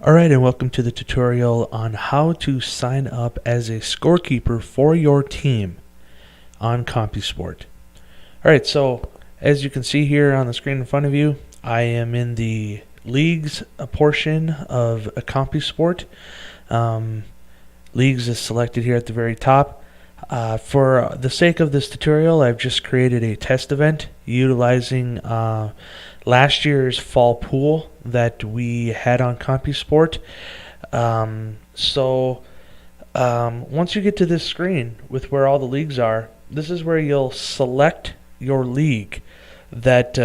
Alright, and welcome to the tutorial on how to sign up as a scorekeeper for your team on CompuSport. Alright, so as you can see here on the screen in front of you, I am in the leagues portion of a CompuSport. Leagues is selected here at the very top. For the sake of this tutorial, I've just created a test event utilizing last year's fall pool that we had on CompuSport. Once you get to this screen with where all the leagues are, this is where you'll select your league that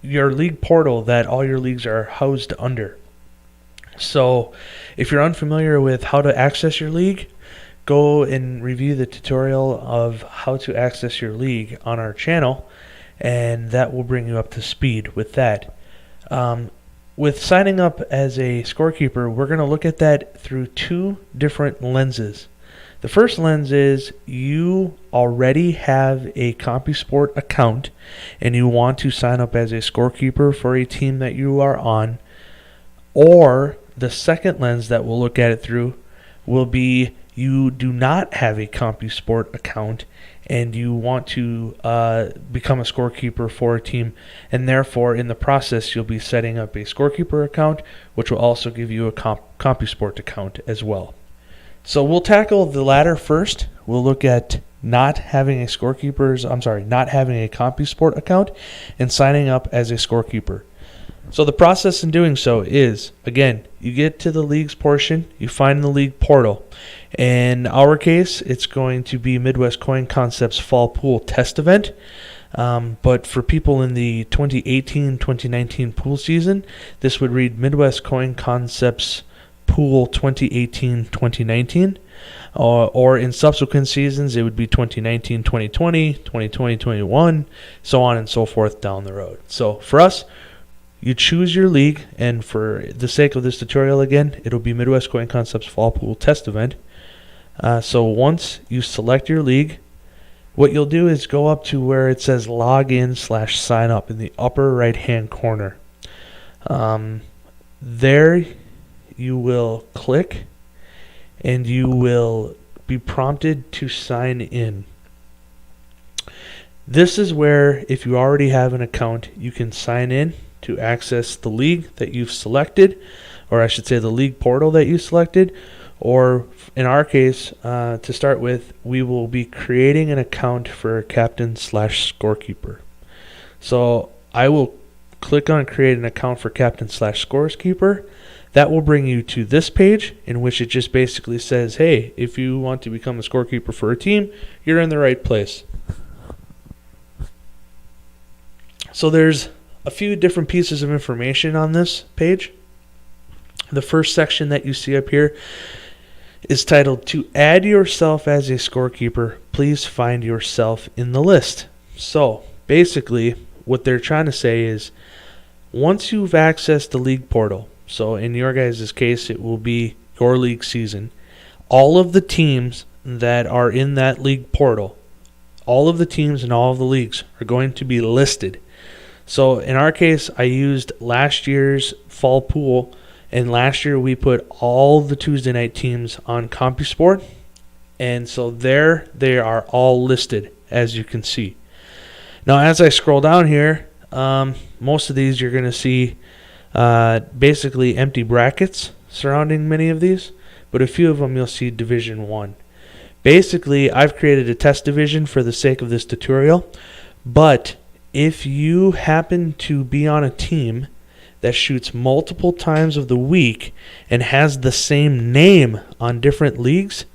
your league portal that all your leagues are housed under. So if you're unfamiliar with how to access your league, go and review the tutorial of how to access your league on our channel, and that will bring you up to speed with that. With signing up as a scorekeeper, we're going to look at that through two different lenses. The first lens is you already have a CompuSport account and you want to sign up as a scorekeeper for a team that you are on. Or the second lens that we'll look at it through will be you do not have a CompuSport account and you want to become a scorekeeper for a team, and therefore in the process you'll be setting up a scorekeeper account, which will also give you a CompuSport account as well. So we'll tackle the latter first. We'll look at not having a CompuSport account and signing up as a scorekeeper. So the process in doing so is, again, you get to the leagues portion, you find the league portal. In our case, it's going to be Midwest Coin Concepts Fall Pool Test Event. But for people in the 2018-2019 pool season, this would read Midwest Coin Concepts Pool 2018-2019. Or in subsequent seasons, it would be 2019-2020, 2020-21, so on and so forth down the road. So for us, you choose your league, and for the sake of this tutorial, again, it'll be Midwest Coin Concepts Fall Pool Test Event. So once you select your league, what you'll do is go up to where it says login/sign up in the upper right hand corner. There you will click and you will be prompted to sign in. This is where, if you already have an account, you can sign in to access the league that you've selected, or I should say the league portal that you selected. Or in our case, to start with, we will be creating an account for captain/scorekeeper. So I will click on create an account for captain/scorekeeper. That will bring you to this page, in which it just basically says, hey, if you want to become a scorekeeper for a team, you're in the right place. So there's a few different pieces of information on this page. The first section that you see up here is titled, to add yourself as a scorekeeper, please find yourself in the list. So basically what they're trying to say is, once you've accessed the league portal, so in your guys' case it will be your league season, all of the teams that are in that league portal, all of the teams in all of the leagues are going to be listed. So in our case, I used last year's fall pool, and last year we put all the Tuesday night teams on CompuSport, and so there they are all listed, as you can see. Now as I scroll down here, most of these you're going to see basically empty brackets surrounding many of these, but a few of them you'll see Division 1. Basically, I've created a test division for the sake of this tutorial, but if you happen to be on a team that shoots multiple times of the week and has the same name on different leagues,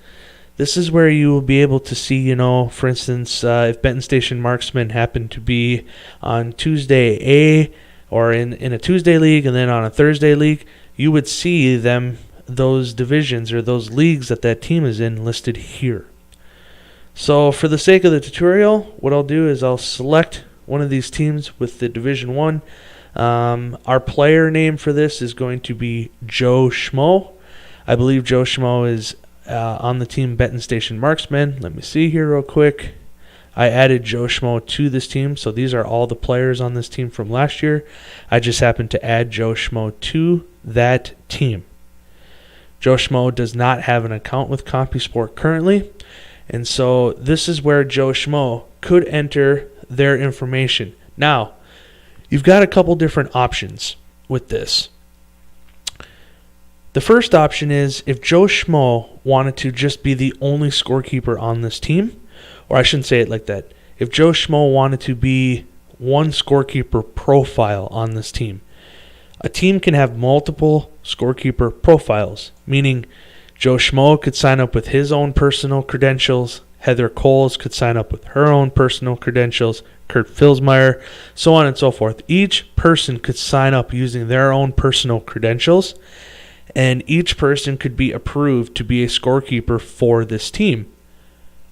this is where you will be able to see, for instance, if Benton Station Marksmen happen to be on Tuesday A, or in a Tuesday league and then on a Thursday league, you would see those divisions or those leagues that team is in listed here. So for the sake of the tutorial, what I'll do is I'll select one of these teams with the Division 1. Our player name for this is going to be Joe Schmo. I believe Joe Schmo is on the team Benton Station Marksmen. Let me see here real quick. I added Joe Schmo to this team, so these are all the players on this team from last year. I just happened to add Joe Schmo to that team. Joe Schmo does not have an account with CompuSport currently, and so this is where Joe Schmo could enter their information. Now, you've got a couple different options with this. The first option is if Joe Schmo wanted to just be the only scorekeeper on this team, or I shouldn't say it like that. If Joe Schmo wanted to be one scorekeeper profile on this team, a team can have multiple scorekeeper profiles, meaning Joe Schmo could sign up with his own personal credentials, Heather Coles could sign up with her own personal credentials, Kurt Filsmeyer, so on and so forth. Each person could sign up using their own personal credentials, and each person could be approved to be a scorekeeper for this team.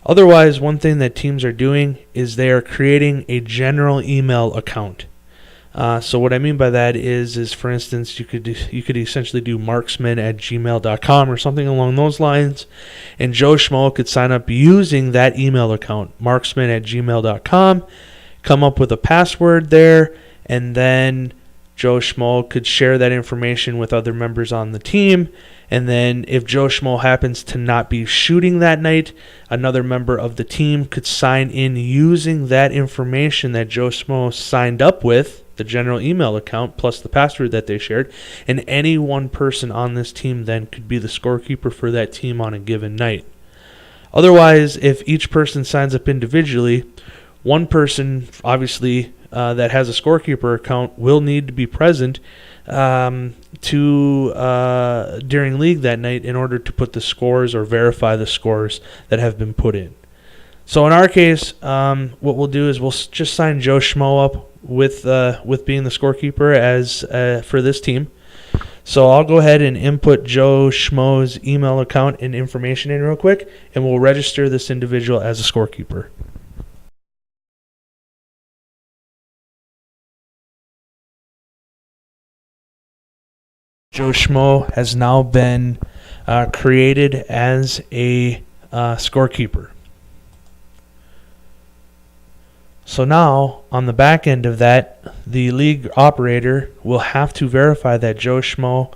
Otherwise, one thing that teams are doing is they are creating a general email account. So what I mean by that is for instance, you could essentially do marksman@gmail.com or something along those lines, and Joe Schmo could sign up using that email account, marksman@gmail.com, come up with a password there, and then Joe Schmo could share that information with other members on the team. And then if Joe Schmo happens to not be shooting that night, another member of the team could sign in using that information that Joe Schmo signed up with, the general email account plus the password that they shared, and any one person on this team then could be the scorekeeper for that team on a given night. Otherwise, if each person signs up individually, one person obviously that has a scorekeeper account will need to be present during league that night in order to put the scores or verify the scores that have been put in. So in our case, what we'll do is we'll just sign Joe Schmo up with being the scorekeeper as for this team. So I'll go ahead and input Joe Schmo's email account and information in real quick, and we'll register this individual as a scorekeeper. Joe Schmo has now been created as a scorekeeper. So now, on the back end of that, the league operator will have to verify that Joe Schmo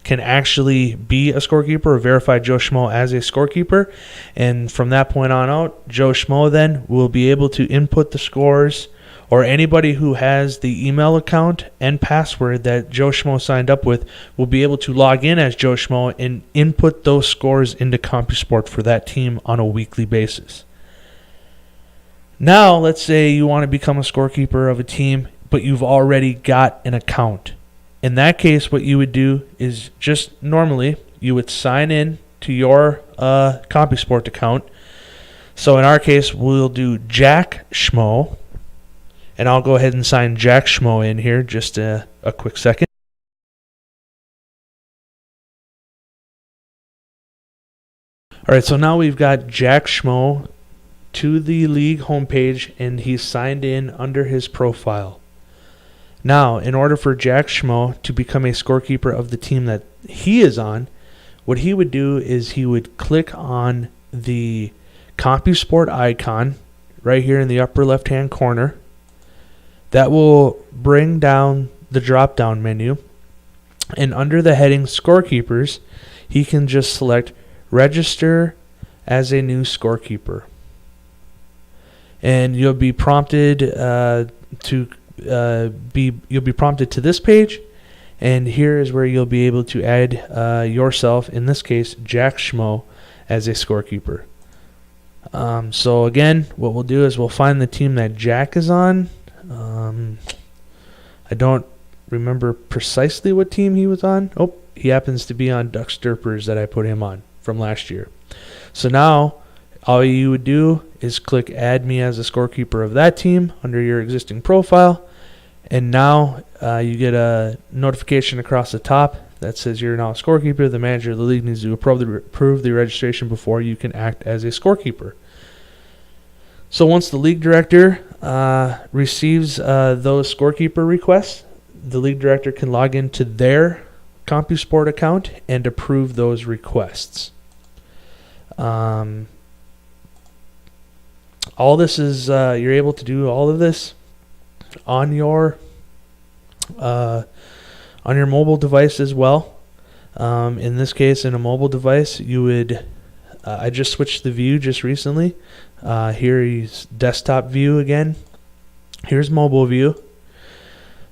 can actually be a scorekeeper, or verify Joe Schmo as a scorekeeper. And from that point on out, Joe Schmo then will be able to input the scores, or anybody who has the email account and password that Joe Schmo signed up with will be able to log in as Joe Schmo and input those scores into CompuSport for that team on a weekly basis. Now, let's say you want to become a scorekeeper of a team, but you've already got an account. In that case, what you would do is just normally you would sign in to your CompuSport account. So in our case, we'll do Jack Schmo, and I'll go ahead and sign Jack Schmo in here just a quick second. All right, so now we've got Jack Schmo to the league homepage, and he's signed in under his profile. Now, in order for Jack Schmo to become a scorekeeper of the team that he is on, what he would do is he would click on the CompuSport icon right here in the upper left-hand corner. That will bring down the drop-down menu, and under the heading Scorekeepers, he can just select Register as a new scorekeeper. And you'll be prompted to this page, and here is where you'll be able to add yourself, in this case Jack Schmo, as a scorekeeper. So again, what we'll do is we'll find the team that Jack is on. I don't remember precisely what team he was on. Oh, he happens to be on Duck Stirpers that I put him on from last year. So now all you would do is click Add Me as a Scorekeeper of that team under your existing profile, and now you get a notification across the top that says you're now a scorekeeper. The manager of the league needs to approve the registration before you can act as a scorekeeper. So once the league director receives those scorekeeper requests, the league director can log into their CompuSport account and approve those requests. All this is you're able to do all of this on your mobile device as well. In this case, in a mobile device, you would. I just switched the view just recently. Here is desktop view again. Here's mobile view.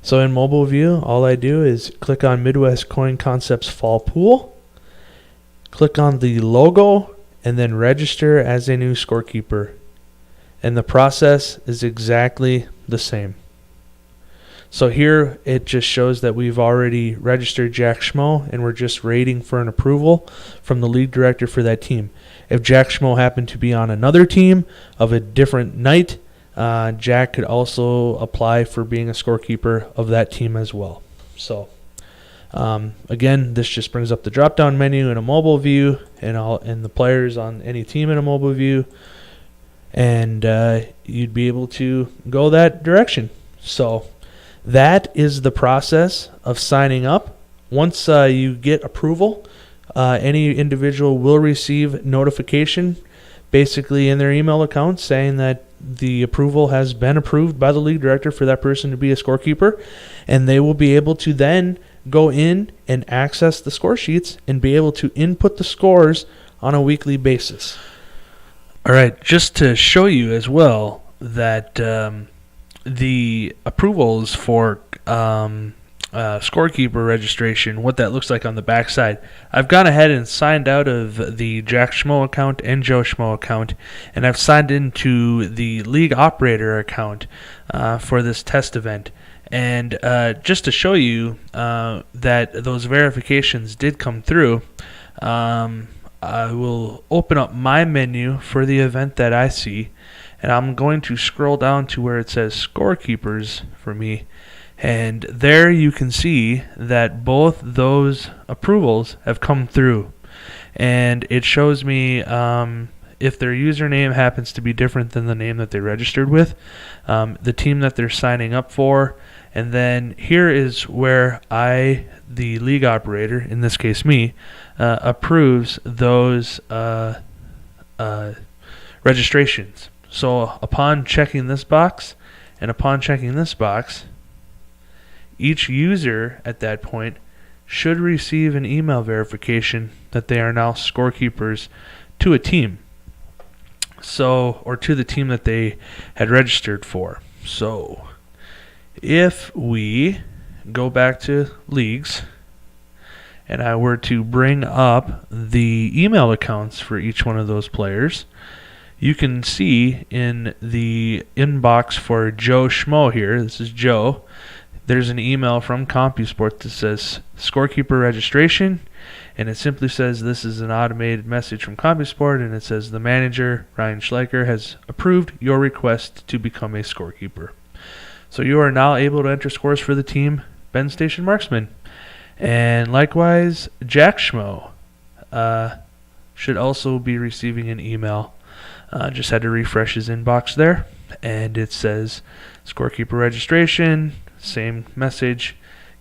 So in mobile view, all I do is click on Midwest Coin Concepts Fall Pool, click on the logo, and then register as a new scorekeeper. And the process is exactly the same. So here it just shows that we've already registered Jack Schmo, and we're just waiting for an approval from the league director for that team. If Jack Schmo happened to be on another team of a different night, Jack could also apply for being a scorekeeper of that team as well. So again, this just brings up the drop-down menu in a mobile view and the players on any team in a mobile view, and you'd be able to go that direction. So that is the process of signing up. Once you get approval, any individual will receive notification basically in their email account saying that the approval has been approved by the league director for that person to be a scorekeeper, and they will be able to then go in and access the score sheets and be able to input the scores on a weekly basis. All right, just to show you as well that the approvals for Scorekeeper registration, what that looks like on the backside. I've gone ahead and signed out of the Jack Schmo account and Joe Schmo account, and I've signed into the League Operator account for this test event. And just to show you that those verifications did come through, I will open up my menu for the event that I see, and I'm going to scroll down to where it says Scorekeepers for me. And there you can see that both those approvals have come through. And it shows me if their username happens to be different than the name that they registered with, the team that they're signing up for. And then here is where the league operator, in this case me, approves those registrations. So upon checking this box and upon checking this box, each user at that point should receive an email verification that they are now scorekeepers to a team, or to the team that they had registered for. So if we go back to leagues and I were to bring up the email accounts for each one of those players, you can see in the inbox for Joe Schmo here, this is Joe, there's an email from CompuSport that says Scorekeeper registration, and it simply says this is an automated message from CompuSport, and it says the manager, Ryan Schleicher, has approved your request to become a scorekeeper. So you are now able to enter scores for the team, Ben Station Marksman. And likewise, Jack Schmo should also be receiving an email. Just had to refresh his inbox there, and it says Scorekeeper registration, same message,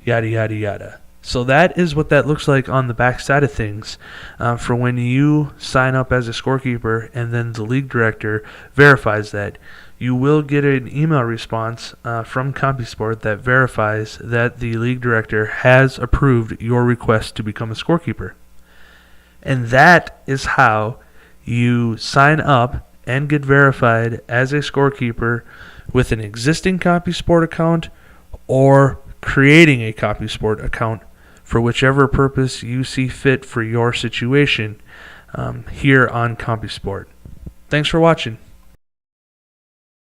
yada yada yada. So that is what that looks like on the back side of things for when you sign up as a scorekeeper and then the league director verifies that. You will get an email response from CompuSport that verifies that the league director has approved your request to become a scorekeeper. And that is how you sign up and get verified as a scorekeeper with an existing CompuSport account or creating a CompuSport account for whichever purpose you see fit for your situation here on CompuSport. Thanks for watching.